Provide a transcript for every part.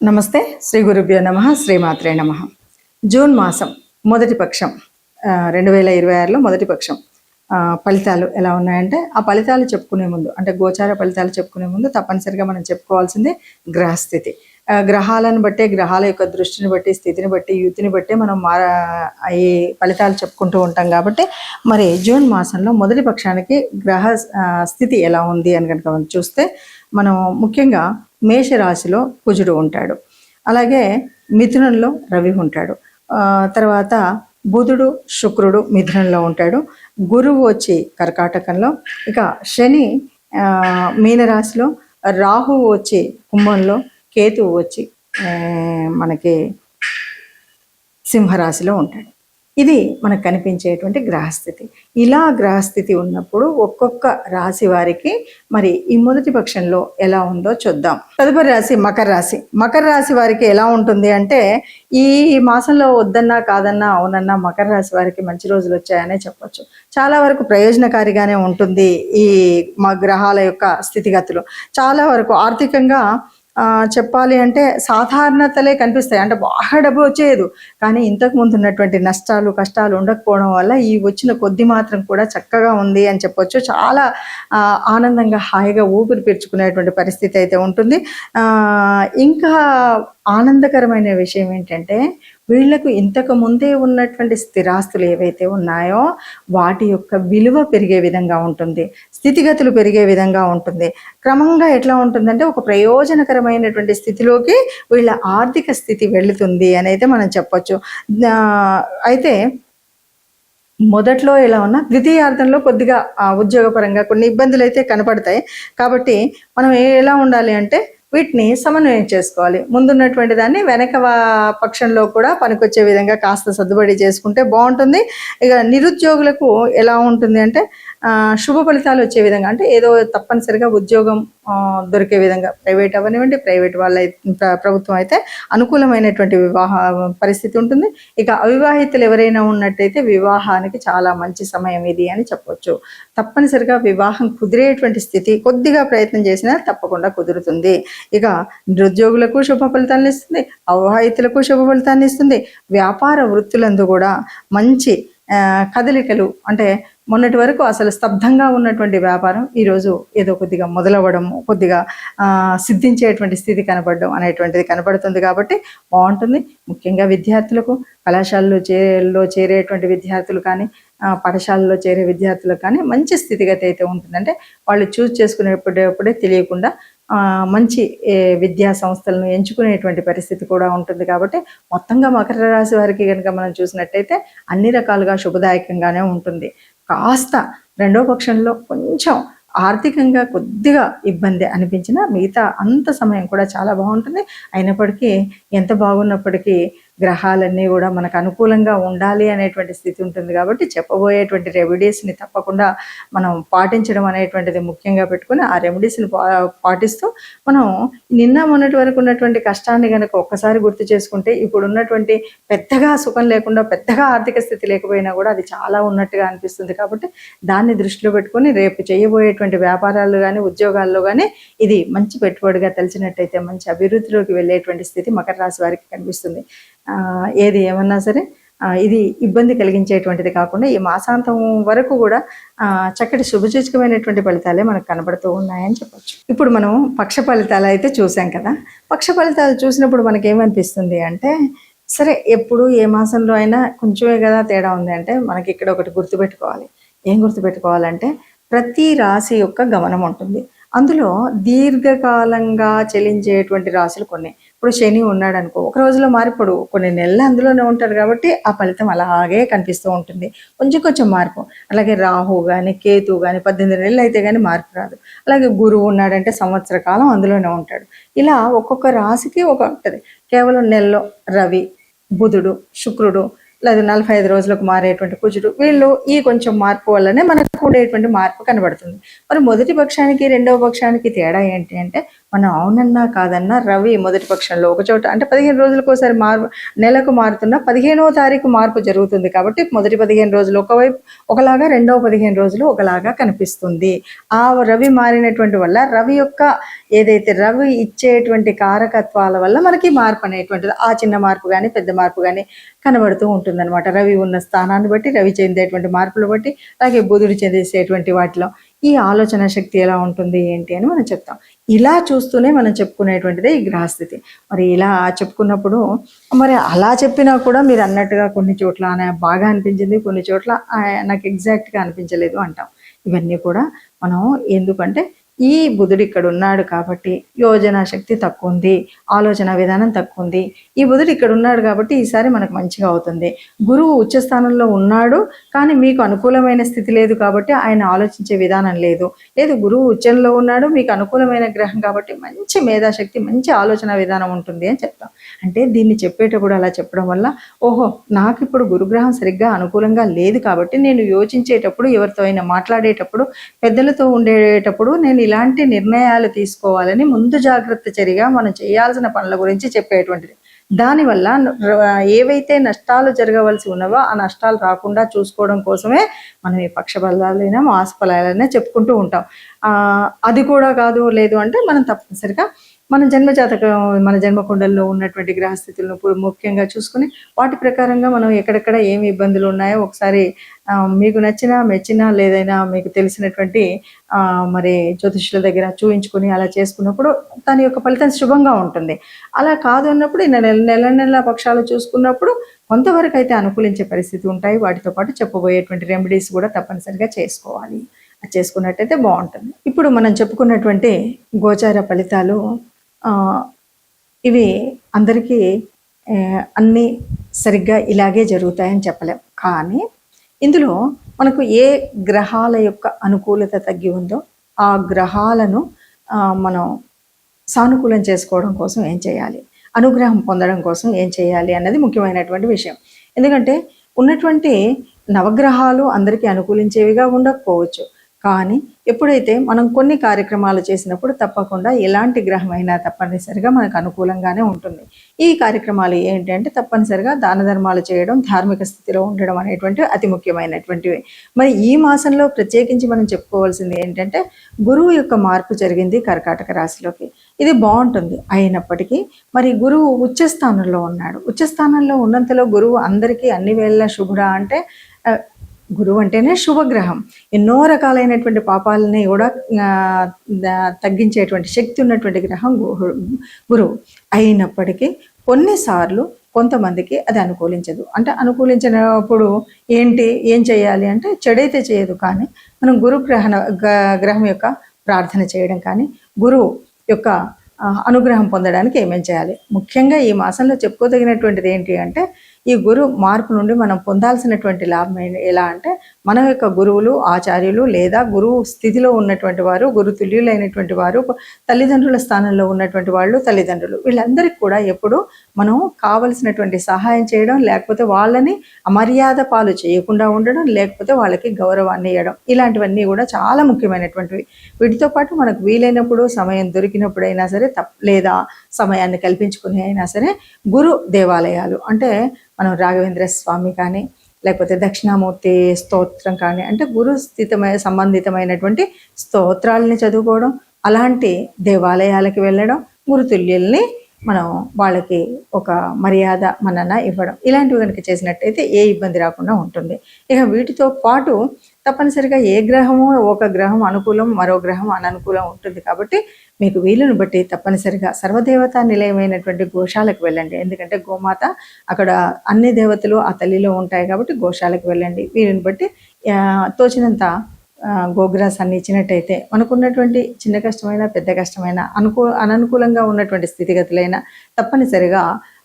నమస్తే. శ్రీ గురుభ్యో నమః. శ్రీమాత్రే నమః. జూన్ మాసం మొదటి పక్షం 2026లో మొదటి పక్షం ఫలితాలు ఎలా ఉన్నాయంటే, ఆ ఫలితాలు చెప్పుకునే ముందు అంటే గోచార ఫలితాలు చెప్పుకునే ముందు తప్పనిసరిగా మనం చెప్పుకోవాల్సింది గ్రహస్థితి. గ్రహాలను బట్టే, గ్రహాల యొక్క దృష్టిని బట్టి, స్థితిని బట్టి, యుతిని బట్టి మనం ఈ ఫలితాలు చెప్పుకుంటూ ఉంటాం. కాబట్టి మరి జూన్ మాసంలో మొదటి పక్షానికి గ్రహ స్థితి ఎలా ఉంది అని కనుక మనం చూస్తే, మనం ముఖ్యంగా మేషరాశిలో కుజుడు ఉంటాడు, అలాగే మిథునంలో రవి ఉంటాడు, తర్వాత బుధుడు శుక్రుడు మిథునంలో ఉంటాడు, గురువు వచ్చి కర్కాటకంలో, ఇక శని మీనరాశిలో, రాహువు వచ్చి కుంభంలో, కేతువు వచ్చి మనకి సింహరాశిలో ఉంటాడు. ఇది మనకు కనిపించేటువంటి గ్రహస్థితి. ఇలా గ్రహస్థితి ఉన్నప్పుడు ఒక్కొక్క రాశి వారికి మరి ఈ మొదటి పక్షంలో ఎలా ఉందో చూద్దాం. తదుపరి రాశి మకర రాశి. మకర రాశి వారికి ఎలా ఉంటుంది అంటే, ఈ మాసంలో వద్దన్నా కాదన్నా అవునన్నా మకర రాశి వారికి మంచి రోజులు వచ్చాయనే చెప్పొచ్చు. చాలా వరకు ప్రయోజనకారిగానే ఉంటుంది ఈ గ్రహాల యొక్క స్థితిగతులు. చాలా వరకు ఆర్థికంగా చెప్పాలి అంటే సాధారణతలే కనిపిస్తాయి. అంటే బాగా డబ్బు వచ్చేది, కానీ ఇంతకు ముందు ఉన్నటువంటి నష్టాలు కష్టాలు ఉండకపోవడం వల్ల ఈ వచ్చిన కొద్ది మాత్రం కూడా చక్కగా ఉంది అని చెప్పొచ్చు. చాలా ఆనందంగా హాయిగా ఊపిరి పీల్చుకునేటువంటి పరిస్థితి అయితే ఉంటుంది. ఇంకా ఆనందకరమైన విషయం ఏంటంటే, వీళ్లకు ఇంతకు ముందే ఉన్నటువంటి స్థిరాస్తులు ఏవైతే ఉన్నాయో వాటి యొక్క విలువ పెరిగే విధంగా ఉంటుంది, స్థితిగతులు పెరిగే విధంగా ఉంటుంది. క్రమంగా ఎట్లా ఉంటుందంటే, ఒక ప్రయోజనకరమైనటువంటి స్థితిలోకి వీళ్ళ ఆర్థిక స్థితి వెళుతుంది అని అయితే మనం చెప్పొచ్చు. అయితే మొదట్లో ఎలా ఉన్నా ద్వితీయార్థంలో కొద్దిగా ఉద్యోగపరంగా కొన్ని ఇబ్బందులు అయితే కనపడతాయి. కాబట్టి మనం ఎలా ఉండాలి అంటే, వీటిని సమన్వయం చేసుకోవాలి. ముందున్నటువంటి దాన్ని వెనక పక్షంలో కూడా పనికొచ్చే విధంగా కాస్త సర్దుబడి చేసుకుంటే బాగుంటుంది. ఇక నిరుద్యోగులకు ఎలా ఉంటుంది అంటే, శుభ ఫలితాలు వచ్చే విధంగా, అంటే ఏదో తప్పనిసరిగా ఉద్యోగం దొరికే విధంగా, ప్రైవేట్ అవనివ్వండి, ప్రైవేట్ వాళ్ళ ప్రభుత్వం అయితే అనుకూలమైనటువంటి వివాహ పరిస్థితి ఉంటుంది. ఇక అవివాహితులు ఎవరైనా ఉన్నట్టయితే వివాహానికి చాలా మంచి సమయం ఇది అని చెప్పొచ్చు. తప్పనిసరిగా వివాహం కుదిరేటువంటి స్థితి, కొద్దిగా ప్రయత్నం చేసినా తప్పకుండా కుదురుతుంది. ఇక నిరుద్యోగులకు శుభ ఫలితాలను ఇస్తుంది, అవివాహితులకు శుభ ఫలితాన్ని ఇస్తుంది. వ్యాపార వృత్తులందు కూడా మంచి కదలికలు, అంటే మొన్నటి వరకు అసలు స్తబ్దంగా ఉన్నటువంటి వ్యాపారం ఈరోజు ఏదో కొద్దిగా మొదలవ్వడం, కొద్దిగా సిద్ధించేటువంటి స్థితి కనపడడం అనేటువంటిది కనపడుతుంది. కాబట్టి బాగుంటుంది. ముఖ్యంగా విద్యార్థులకు, కళాశాలలో చేరేటువంటి విద్యార్థులు కానీ, పాఠశాలలో చేరే విద్యార్థులకు కానీ మంచి స్థితిగతి అయితే ఉంటుందంటే, వాళ్ళు చూస్ చేసుకునేప్పుడే తెలియకుండా మంచి విద్యా సంస్థలను ఎంచుకునేటువంటి పరిస్థితి కూడా ఉంటుంది. కాబట్టి మొత్తంగా మకర రాశి వారికి కనుక మనం చూసినట్టయితే అన్ని రకాలుగా శుభదాయకంగానే ఉంటుంది. కాస్త రెండో పక్షంలో కొంచెం ఆర్థికంగా కొద్దిగా ఇబ్బంది అనిపించినా మిగతా అంత సమయం కూడా చాలా బాగుంటుంది. అయినప్పటికీ ఎంత బాగున్నప్పటికీ గ్రహాలన్నీ కూడా మనకు అనుకూలంగా ఉండాలి అనేటువంటి స్థితి ఉంటుంది. కాబట్టి చెప్పబోయేటువంటి రెమెడీస్ని తప్పకుండా మనం పాటించడం అనేటువంటిది ముఖ్యంగా పెట్టుకుని, ఆ రెమెడీస్ని పాటిస్తూ మనం నిన్న మొన్నటి వరకు ఉన్నటువంటి కష్టాన్ని కనుక ఒక్కసారి గుర్తు చేసుకుంటే, ఇప్పుడు ఉన్నటువంటి పెద్దగా సుఖం లేకుండా, పెద్దగా ఆర్థిక స్థితి లేకపోయినా కూడా అది చాలా ఉన్నట్టుగా అనిపిస్తుంది. కాబట్టి దాన్ని దృష్టిలో పెట్టుకొని రేపు చేయబోయేటువంటి వ్యాపారాలు కానీ, ఉద్యోగాల్లో కానీ ఇది మంచి పెట్టుబడిగా తెలిసినట్టయితే మంచి అభివృద్ధిలోకి వెళ్ళేటువంటి స్థితి మకర రాశి వారికి కనిపిస్తుంది. ఏది ఏమన్నా సరే ఇది ఇబ్బంది కలిగించేటువంటిది కాకుండా ఈ మాసాంతం వరకు కూడా చక్కటి శుభసూచకమైనటువంటి ఫలితాలే మనకు కనబడుతూ ఉన్నాయని చెప్పొచ్చు. ఇప్పుడు మనం పక్ష ఫలితాలు అయితే చూసాం కదా. పక్ష ఫలితాలు చూసినప్పుడు మనకేమనిపిస్తుంది అంటే, సరే ఎప్పుడు ఏ మాసంలో అయినా కొంచెమే కదా తేడా ఉంది అంటే, మనకి ఇక్కడ ఒకటి గుర్తుపెట్టుకోవాలి. ఏం గుర్తుపెట్టుకోవాలంటే, ప్రతి రాశి యొక్క గమనం ఉంటుంది. అందులో దీర్ఘకాలంగా చెలించేటువంటి రాశులు కొన్ని. ఇప్పుడు శని ఉన్నాడు అనుకో, ఒక రోజులో మారిపోడు, కొన్ని నెలలు అందులోనే ఉంటారు. కాబట్టి ఆ ఫలితం అలాగే కనిపిస్తూ ఉంటుంది, కొంచెం మార్పు. అలాగే రాహు కానీ, కేతు కానీ 18 నెలలు అయితే కానీ మార్పు రాదు. అలాగే గురువు ఉన్నాడంటే సంవత్సర కాలం అందులోనే ఉంటాడు. ఇలా ఒక్కొక్క రాశికి ఒక ఉంటుంది. కేవలం నెలలో రవి, బుధుడు, శుక్రుడు, లేదా 45 రోజులకు మారేటువంటి కుజుడు, వీళ్ళు ఈ కొంచెం మార్పు వల్లనే మనకు ఉండేటువంటి మార్పు కనబడుతుంది. మరి మొదటి పక్షానికి రెండవ పక్షానికి తేడా ఏంటి అంటే, మనం అవునన్నా కాదన్నా రవి మొదటి పక్షంలో ఒక చోట అంటే 15 రోజులకోసారి నెలకు మారుతున్న 15వ తారీఖు మార్పు జరుగుతుంది కాబట్టి మొదటి 15 రోజులు ఒకవైపు ఒకలాగా, రెండవ 15 రోజులు ఒకలాగా కనిపిస్తుంది. ఆ రవి మారినటువంటి వల్ల రవి యొక్క ఏదైతే రవి ఇచ్చేటువంటి కారకత్వాల వల్ల మనకి మార్పు అనేటువంటిది ఆ చిన్న మార్పు కానీ పెద్ద మార్పు కానీ కనబడుతూ ఉంటుందన్నమాట. రవి ఉన్న స్థానాన్ని బట్టి, రవి చెందేటువంటి మార్పులు బట్టి, అలాగే బుధుడు చెందేసేటువంటి వాటిలో ఈ ఆలోచన శక్తి ఎలా ఉంటుంది ఏంటి అని మనం చెప్తాం. ఇలా చూస్తూనే మనం చెప్పుకునేటువంటిదే ఈ గ్రహస్థితి. మరి ఇలా చెప్పుకున్నప్పుడు మరి అలా చెప్పినా కూడా మీరు అన్నట్టుగా కొన్ని చోట్ల బాగా అనిపించింది, కొన్ని చోట్ల నాకు ఎగ్జాక్ట్గా అనిపించలేదు అంటాం. ఇవన్నీ కూడా మనం ఎందుకంటే ఈ బుధుడు ఇక్కడ ఉన్నాడు కాబట్టి యోజన శక్తి తక్కువ ఉంది, ఆలోచన విధానం తక్కువ ఉంది. ఈ బుధుడు ఇక్కడ ఉన్నాడు కాబట్టి ఈసారి మనకు మంచిగా అవుతుంది. గురువు ఉచ్చస్థానంలో ఉన్నాడు కానీ మీకు అనుకూలమైన స్థితి లేదు కాబట్టి ఆయన ఆలోచించే విధానం లేదు. గురువు ఉచ్చంలో ఉన్నాడు, మీకు అనుకూలమైన గ్రహం కాబట్టి మంచి మేధాశక్తి, మంచి ఆలోచన విధానం ఉంటుంది అని చెప్తాం. అంటే దీన్ని చెప్పేటప్పుడు అలా చెప్పడం వల్ల ఓహో నాకు ఇప్పుడు గురుగ్రహం సరిగ్గా అనుకూలంగా లేదు కాబట్టి నేను యోచించేటప్పుడు, ఎవరితో అయినా మాట్లాడేటప్పుడు, పెద్దలతో ఉండేటప్పుడు నేను ఇలాంటి నిర్ణయాలు తీసుకోవాలని ముందు జాగ్రత్త చర్యగా మనం చేయాల్సిన పనుల గురించి చెప్పేటువంటిది. దానివల్ల ఏవైతే నష్టాలు జరగవలసి ఉన్నవో ఆ నష్టాలు రాకుండా చూసుకోవడం కోసమే మనం ఈ పక్షఫలాలైనా మాసఫలాలైనా చెప్పుకుంటూ ఉంటాం. అది కూడా కాదు లేదు అంటే మనం తప్పనిసరిగా మన జన్మజాతకం, మన జన్మకుండల్లో ఉన్నటువంటి గ్రహస్థితులను ముఖ్యంగా చూసుకుని వాటి ప్రకారంగా మనం ఎక్కడెక్కడ ఏమి ఇబ్బందులు ఉన్నాయో ఒకసారి మీకు నచ్చినా మెచ్చినా లేదైనా మీకు తెలిసినటువంటి మరి జ్యోతిష్యుల దగ్గర చూయించుకొని అలా చేసుకున్నప్పుడు దాని యొక్క ఫలితం శుభంగా ఉంటుంది. అలా కాదు అన్నప్పుడు నెల పక్షాలు చూసుకున్నప్పుడు కొంతవరకు అయితే అనుకూలించే పరిస్థితి ఉంటాయి. వాటితో పాటు చెప్పబోయేటువంటి రెమెడీస్ కూడా తప్పనిసరిగా చేసుకోవాలి. అది చేసుకున్నట్టయితే బాగుంటుంది. ఇప్పుడు మనం చెప్పుకున్నటువంటి గోచార ఫలితాలు ఇవి అందరికీ అన్నీ సరిగ్గా ఇలాగే జరుగుతాయని చెప్పలేం. కానీ ఇందులో మనకు ఏ గ్రహాల యొక్క అనుకూలత తగ్గి ఉందో ఆ గ్రహాలను మనం సానుకూలం చేసుకోవడం కోసం ఏం చేయాలి, అనుగ్రహం పొందడం కోసం ఏం చేయాలి అన్నది ముఖ్యమైనటువంటి విషయం. ఎందుకంటే ఉన్నటువంటి నవగ్రహాలు అందరికీ అనుకూలించేవిగా ఉండకపోవచ్చు. కానీ ఎప్పుడైతే మనం కొన్ని కార్యక్రమాలు చేసినప్పుడు తప్పకుండా ఎలాంటి గ్రహం అయినా తప్పనిసరిగా మనకు అనుకూలంగానే ఉంటుంది. ఈ కార్యక్రమాలు ఏంటంటే తప్పనిసరిగా దాన ధర్మాలు చేయడం, ధార్మిక స్థితిలో ఉండడం అనేటువంటి అతి ముఖ్యమైనటువంటివి. మరి ఈ మాసంలో ప్రత్యేకించి మనం చెప్పుకోవాల్సింది ఏంటంటే గురువు యొక్క మార్పు జరిగింది కర్కాటక రాశిలోకి. ఇది బాగుంటుంది. అయినప్పటికీ మరి గురువు ఉచ్చస్థానంలో ఉన్నాడు. ఉచ్చస్థానంలో ఉన్నంతలో గురువు అందరికీ అన్ని వేళ శుభుడా అంటే గురువు అంటేనే శుభగ్రహం. ఎన్నో రకాలైనటువంటి పాపాలని కూడా తగ్గించేటువంటి శక్తి ఉన్నటువంటి గ్రహం గురువు. అయినప్పటికీ కొన్నిసార్లు కొంతమందికి అది అనుకూలించదు. అంటే అనుకూలించినప్పుడు ఏం చేయాలి అంటే చెడైతే చేయదు, కానీ మనం గ్రహం యొక్క ప్రార్థన చేయడం కానీ గురువు యొక్క అనుగ్రహం పొందడానికి ఏమేం చేయాలి. ముఖ్యంగా ఈ మాసంలో చెప్పుకోదగినటువంటిది ఏంటి అంటే ఈ గురు మార్పు నుండి మనం పొందాల్సినటువంటి లాభం ఎలా అంటే మన యొక్క గురువులు, ఆచార్యులు లేదా గురువు స్థితిలో ఉన్నటువంటి వారు, గురు తుల్యులైనటువంటి వారు, తల్లిదండ్రుల స్థానంలో ఉన్నటువంటి వాళ్ళు, తల్లిదండ్రులు వీళ్ళందరికీ కూడా ఎప్పుడు మనం కావలసినటువంటి సహాయం చేయడం, లేకపోతే వాళ్ళని అమర్యాద పాలు చేయకుండా ఉండడం, లేకపోతే వాళ్ళకి గౌరవాన్ని ఇవ్వడం, ఇలాంటివన్నీ కూడా చాలా ముఖ్యమైనటువంటివి. వీటితో పాటు మనకు వీలైనప్పుడు సమయం దొరికినప్పుడైనా సరే లేదా సమయాన్ని కల్పించుకుని అయినా సరే గురు దేవాలయాలు అంటే మనం రాఘవేంద్ర స్వామి కానీ లేకపోతే దక్షిణామూర్తి స్తోత్రం కానీ అంటే గురు సంబంధితమైనటువంటి స్తోత్రాలని చదువుకోవడం, అలాంటి దేవాలయాలకి వెళ్ళడం, గురుతుల్యుల్ని మనం వాళ్ళకి ఒక మర్యాద మనన ఇవ్వడం, ఇలాంటివి కనుక చేసినట్టయితే ఏ ఇబ్బంది రాకుండా ఉంటుంది. ఇక వీటితో పాటు తప్పనిసరిగా ఒక గ్రహం అనుకూలం, మరో గ్రహం అననుకూలం ఉంటుంది. కాబట్టి మీకు వీలును బట్టి తప్పనిసరిగా సర్వదేవతా నిలయమైనటువంటి గోశాలకు వెళ్ళండి. ఎందుకంటే గోమాత అక్కడ అన్ని దేవతలు ఆ తల్లిలో ఉంటాయి కాబట్టి గోశాలకు వెళ్ళండి. వీలుని బట్టి తోచినంత గోగ్రాసాన్ని ఇచ్చినట్టయితే మనకున్నటువంటి చిన్న కష్టమైన పెద్ద కష్టమైన అననుకూలంగా ఉన్నటువంటి స్థితిగతులైనా తప్పనిసరిగా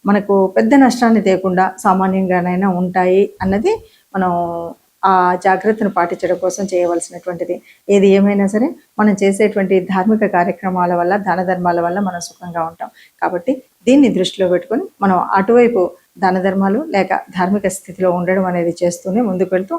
మనకు పెద్ద నష్టాన్ని తేకుండా సామాన్యంగానైనా ఉంటాయి అన్నది మనం ఆ జాగ్రత్తను పాటించడం కోసం చేయవలసినటువంటిది. ఏది ఏమైనా సరే మనం చేసేటువంటి ధార్మిక కార్యక్రమాల వల్ల, దాన ధర్మాల వల్ల మనం సుఖంగా ఉంటాం. కాబట్టి దీన్ని దృష్టిలో పెట్టుకొని మనం అటువైపు దాన ధర్మాలు లేక ధార్మిక స్థితిలో ఉండడం అనేది చేస్తూనే ముందుకు వెళ్తూ